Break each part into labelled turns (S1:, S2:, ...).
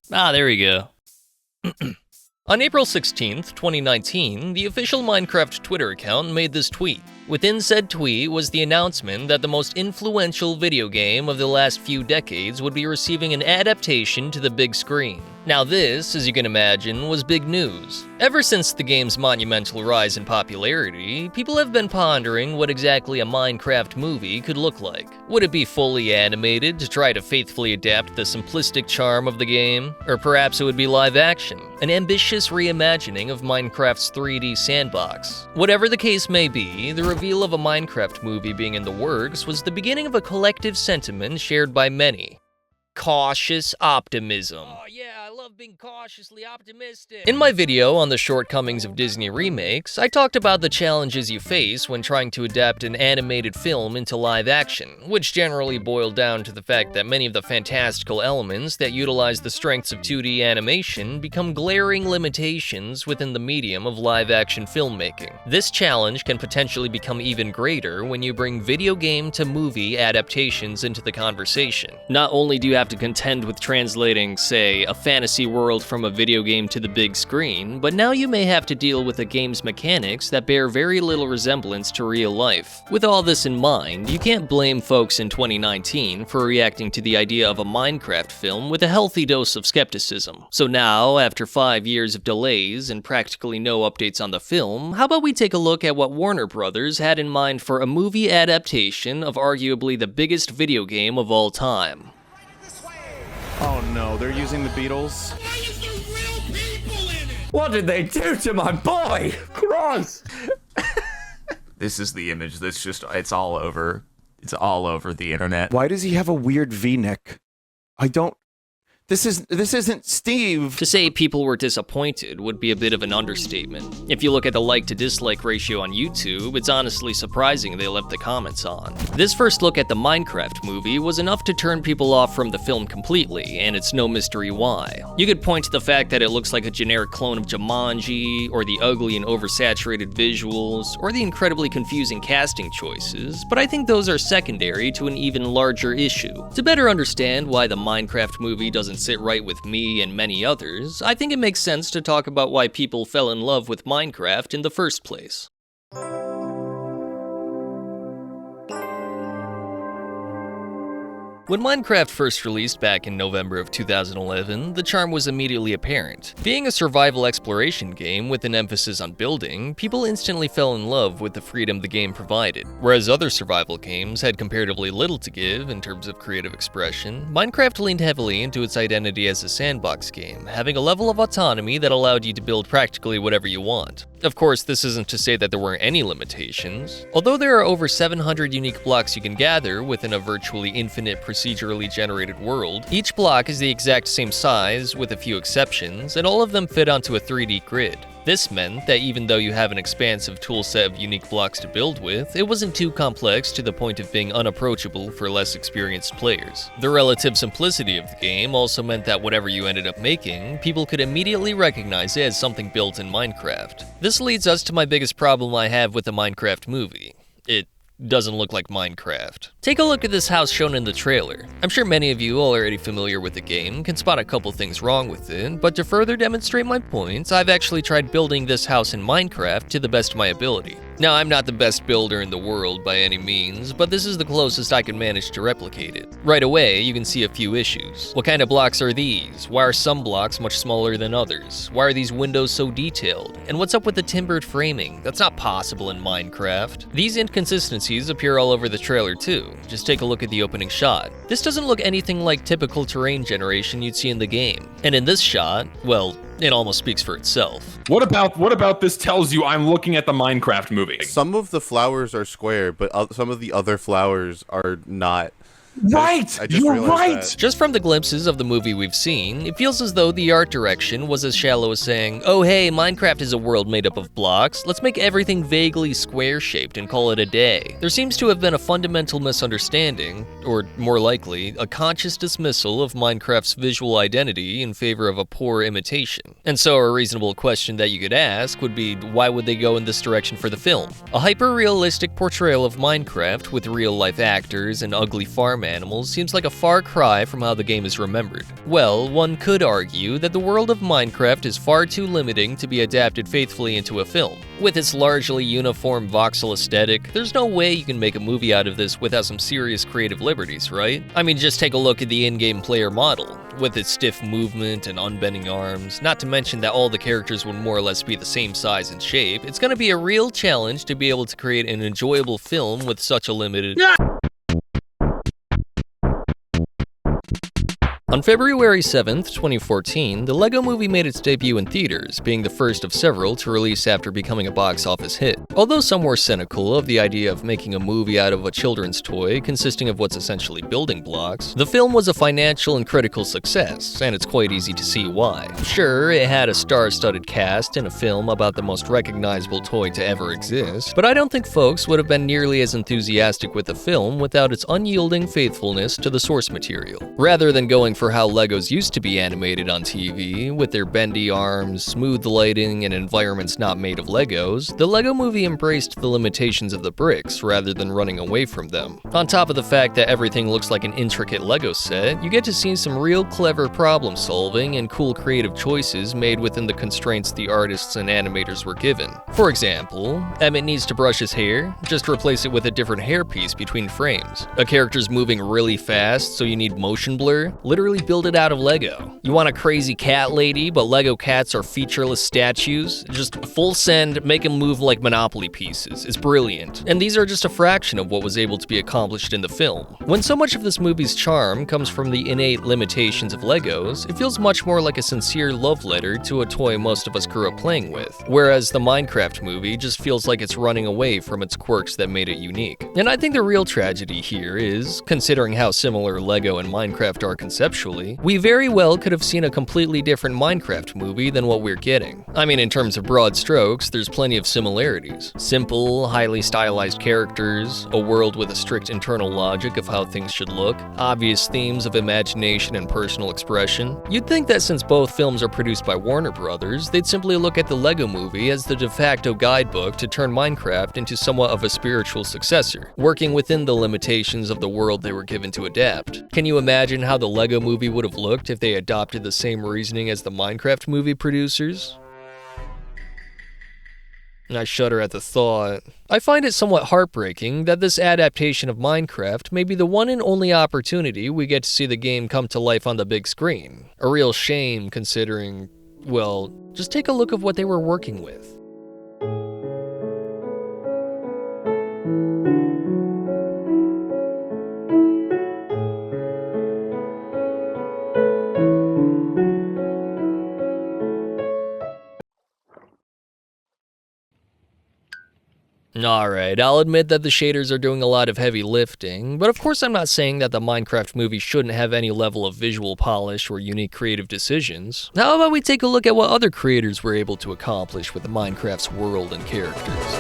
S1: There we go. On April 16th, 2019, the official Minecraft Twitter account made this tweet. Within said tweet was the announcement that the most influential video game of the last few decades would be receiving an adaptation to the big screen. Now this, as you can imagine, was big news. Ever since the game's monumental rise in popularity, people have been pondering what exactly a Minecraft movie could look like. Would it be fully animated to try to faithfully adapt the simplistic charm of the game? Or perhaps it would be live action, an ambitious reimagining of Minecraft's 3D sandbox. Whatever the case may be, the reveal of a Minecraft movie being in the works was the beginning of a collective sentiment shared by many. Cautious optimism. Oh yeah, I love being cautiously optimistic. In my video on the shortcomings of Disney remakes, I talked about the challenges you face when trying to adapt an animated film into live action, which generally boiled down to the fact that many of the fantastical elements that utilize the strengths of 2D animation become glaring limitations within the medium of live action filmmaking. This challenge can potentially become even greater when you bring video game to movie adaptations into the conversation. Not only do you have to contend with translating, say, a fantasy world from a video game to the big screen, but now you may have to deal with a game's mechanics that bear very little resemblance to real life. With all this in mind, you can't blame folks in 2019 for reacting to the idea of a Minecraft film with a healthy dose of skepticism. So now, after 5 years of delays and practically no updates on the film, how about we take a look at what Warner Brothers had in mind for a movie adaptation of arguably the biggest video game of all time.
S2: Oh no, they're using the Beatles?
S3: Why is there real people in it?
S4: What did they do to my boy? Cross!
S5: This is the image that's just, it's all over the internet.
S2: Why does he have a weird V-neck? This isn't Steve.
S1: To say people were disappointed would be a bit of an understatement. If you look at the like to dislike ratio on YouTube, it's honestly surprising they left the comments on. This first look at the Minecraft movie was enough to turn people off from the film completely, and it's no mystery why. You could point to the fact that it looks like a generic clone of Jumanji, or the ugly and oversaturated visuals, or the incredibly confusing casting choices, but I think those are secondary to an even larger issue. To better understand why the Minecraft movie doesn't sit right with me and many others, I think it makes sense to talk about why people fell in love with Minecraft in the first place. When Minecraft first released back in November of 2011, the charm was immediately apparent. Being a survival exploration game with an emphasis on building, people instantly fell in love with the freedom the game provided. Whereas other survival games had comparatively little to give in terms of creative expression, Minecraft leaned heavily into its identity as a sandbox game, having a level of autonomy that allowed you to build practically whatever you want. Of course, this isn't to say that there weren't any limitations. Although there are over 700 unique blocks you can gather within a virtually infinite procedurally generated world, each block is the exact same size with a few exceptions, and all of them fit onto a 3D grid. This meant that even though you have an expansive toolset of unique blocks to build with, it wasn't too complex to the point of being unapproachable for less experienced players. The relative simplicity of the game also meant that whatever you ended up making, people could immediately recognize it as something built in Minecraft. This leads us to my biggest problem I have with the Minecraft movie. It doesn't look like Minecraft. Take a look at this house shown in the trailer. I'm sure many of you already familiar with the game can spot a couple things wrong with it, but to further demonstrate my points, I've actually tried building this house in Minecraft to the best of my ability. Now, I'm not the best builder in the world by any means, but this is the closest I can manage to replicate it. Right away, you can see a few issues. What kind of blocks are these? Why are some blocks much smaller than others? Why are these windows so detailed? And what's up with the timbered framing? That's not possible in Minecraft. These inconsistencies appear all over the trailer too. Just take a look at the opening shot. This doesn't look anything like typical terrain generation you'd see in the game. And in this shot, well, it almost speaks for itself.
S6: What about this tells you I'm looking at the Minecraft movie?
S7: Some of the flowers are square, but some of the other flowers are not.
S6: Right! You're right!
S7: That.
S1: Just from the glimpses of the movie we've seen, it feels as though the art direction was as shallow as saying, oh hey, Minecraft is a world made up of blocks, let's make everything vaguely square-shaped and call it a day. There seems to have been a fundamental misunderstanding, or more likely, a conscious dismissal of Minecraft's visual identity in favor of a poor imitation. And so a reasonable question that you could ask would be, why would they go in this direction for the film? A hyper-realistic portrayal of Minecraft with real-life actors and ugly farm animals seems like a far cry from how the game is remembered. Well, one could argue that the world of Minecraft is far too limiting to be adapted faithfully into a film. With its largely uniform voxel aesthetic, there's no way you can make a movie out of this without some serious creative liberties, right? I mean, just take a look at the in-game player model. With its stiff movement and unbending arms, not to mention that all the characters would more or less be the same size and shape, it's going to be a real challenge to be able to create an enjoyable film with such a limited... On February 7th, 2014, the LEGO Movie made its debut in theaters, being the first of several to release after becoming a box office hit. Although some were cynical of the idea of making a movie out of a children's toy consisting of what's essentially building blocks, the film was a financial and critical success, and it's quite easy to see why. Sure, it had a star-studded cast and a film about the most recognizable toy to ever exist, but I don't think folks would have been nearly as enthusiastic with the film without its unyielding faithfulness to the source material. Rather than going for how Legos used to be animated on TV, with their bendy arms, smooth lighting, and environments not made of Legos, the LEGO Movie embraced the limitations of the bricks rather than running away from them. On top of the fact that everything looks like an intricate Lego set, you get to see some real clever problem solving and cool creative choices made within the constraints the artists and animators were given. For example, Emmett needs to brush his hair, just replace it with a different hairpiece between frames. A character's moving really fast, so you need motion blur, literally build it out of Lego. You want a crazy cat lady, but Lego cats are featureless statues? Just full send, make them move like Monopoly pieces. It's brilliant. And these are just a fraction of what was able to be accomplished in the film. When so much of this movie's charm comes from the innate limitations of Legos, it feels much more like a sincere love letter to a toy most of us grew up playing with. Whereas the Minecraft movie just feels like it's running away from its quirks that made it unique. And I think the real tragedy here is, considering how similar Lego and Minecraft are conceptually, we very well could have seen a completely different Minecraft movie than what we're getting. I mean, in terms of broad strokes, there's plenty of similarities. Simple, highly stylized characters, a world with a strict internal logic of how things should look, obvious themes of imagination and personal expression. You'd think that since both films are produced by Warner Brothers, they'd simply look at the LEGO Movie as the de facto guidebook to turn Minecraft into somewhat of a spiritual successor, working within the limitations of the world they were given to adapt. Can you imagine how the LEGO Movie would have looked if they adopted the same reasoning as the Minecraft movie producers? I shudder at the thought. I find it somewhat heartbreaking that this adaptation of Minecraft may be the one and only opportunity we get to see the game come to life on the big screen. A real shame considering, well, just take a look at what they were working with. Alright, I'll admit that the shaders are doing a lot of heavy lifting, but of course I'm not saying that the Minecraft movie shouldn't have any level of visual polish or unique creative decisions. How about we take a look at what other creators were able to accomplish with Minecraft's world and characters?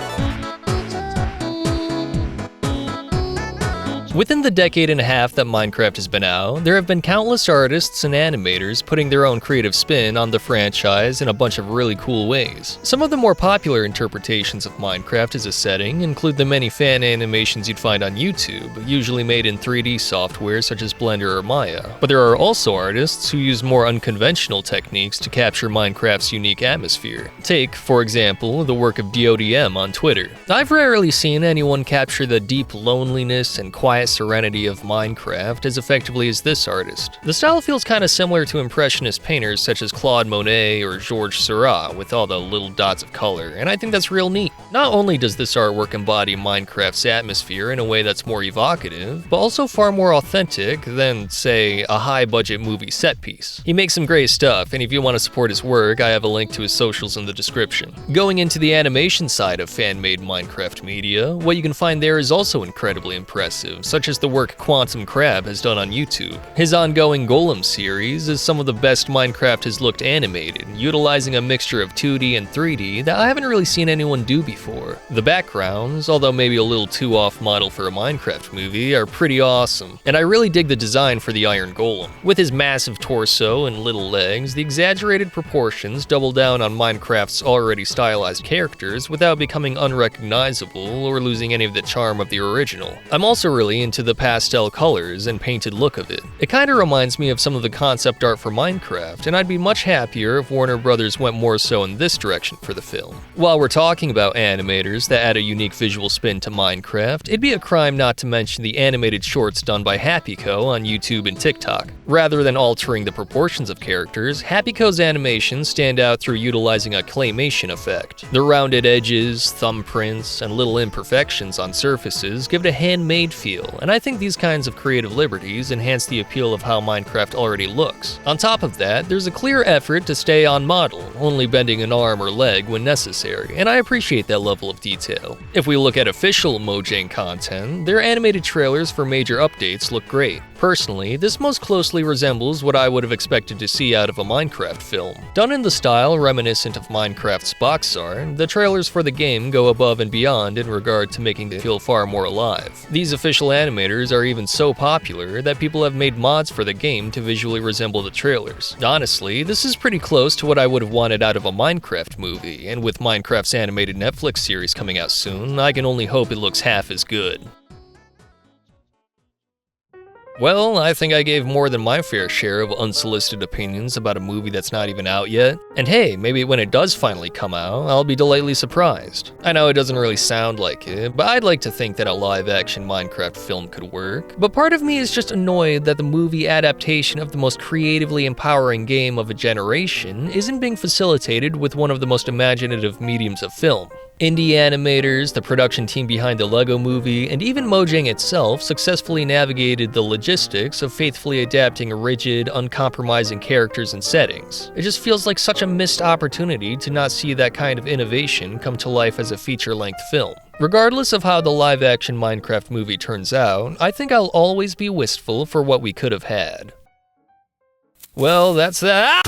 S1: Within the decade and a half that Minecraft has been out, there have been countless artists and animators putting their own creative spin on the franchise in a bunch of really cool ways. Some of the more popular interpretations of Minecraft as a setting include the many fan animations you'd find on YouTube, usually made in 3D software such as Blender or Maya. But there are also artists who use more unconventional techniques to capture Minecraft's unique atmosphere. Take, for example, the work of DyoudiM on Twitter. I've rarely seen anyone capture the deep loneliness and quiet serenity of Minecraft as effectively as this artist. The style feels kind of similar to impressionist painters such as Claude Monet or Georges Seurat with all the little dots of color, and I think that's real neat. Not only does this artwork embody Minecraft's atmosphere in a way that's more evocative, but also far more authentic than, say, a high-budget movie set piece. He makes some great stuff, and if you want to support his work, I have a link to his socials in the description. Going into the animation side of fan-made Minecraft media, what you can find there is also incredibly impressive, such as the work Quantum Crab has done on YouTube. His ongoing Golem series is some of the best Minecraft has looked animated, utilizing a mixture of 2D and 3D that I haven't really seen anyone do before. before. The backgrounds, although maybe a little too off-model for a Minecraft movie, are pretty awesome, and I really dig the design for the Iron Golem. With his massive torso and little legs, the exaggerated proportions double down on Minecraft's already stylized characters without becoming unrecognizable or losing any of the charm of the original. I'm also really into the pastel colors and painted look of it. It kinda reminds me of some of the concept art for Minecraft, and I'd be much happier if Warner Brothers went more so in this direction for the film. While we're talking about animators that add a unique visual spin to Minecraft, it'd be a crime not to mention the animated shorts done by Hapico on YouTube and TikTok. Rather than altering the proportions of characters, Hapico's animations stand out through utilizing a claymation effect. The rounded edges, thumbprints, and little imperfections on surfaces give it a handmade feel, and I think these kinds of creative liberties enhance the appeal of how Minecraft already looks. On top of that, there's a clear effort to stay on model, only bending an arm or leg when necessary, and I appreciate that level of detail. If we look at official Mojang content, their animated trailers for major updates look great. Personally, this most closely resembles what I would have expected to see out of a Minecraft film. Done in the style reminiscent of Minecraft's box art, the trailers for the game go above and beyond in regard to making it feel far more alive. These official animators are even so popular that people have made mods for the game to visually resemble the trailers. Honestly, this is pretty close to what I would have wanted out of a Minecraft movie, and with Minecraft's animated Netflix series coming out soon, I can only hope it looks half as good. Well, I think I gave more than my fair share of unsolicited opinions about a movie that's not even out yet. And hey, maybe when it does finally come out, I'll be delightfully surprised. I know it doesn't really sound like it, but I'd like to think that a live-action Minecraft film could work. But part of me is just annoyed that the movie adaptation of the most creatively empowering game of a generation isn't being facilitated with one of the most imaginative mediums of film. Indie animators, the production team behind the Lego Movie, and even Mojang itself successfully navigated the logistics of faithfully adapting rigid, uncompromising characters and settings. It just feels like such a missed opportunity to not see that kind of innovation come to life as a feature-length film. Regardless of how the live-action Minecraft movie turns out, I think I'll always be wistful for what we could have had. Well, that's that.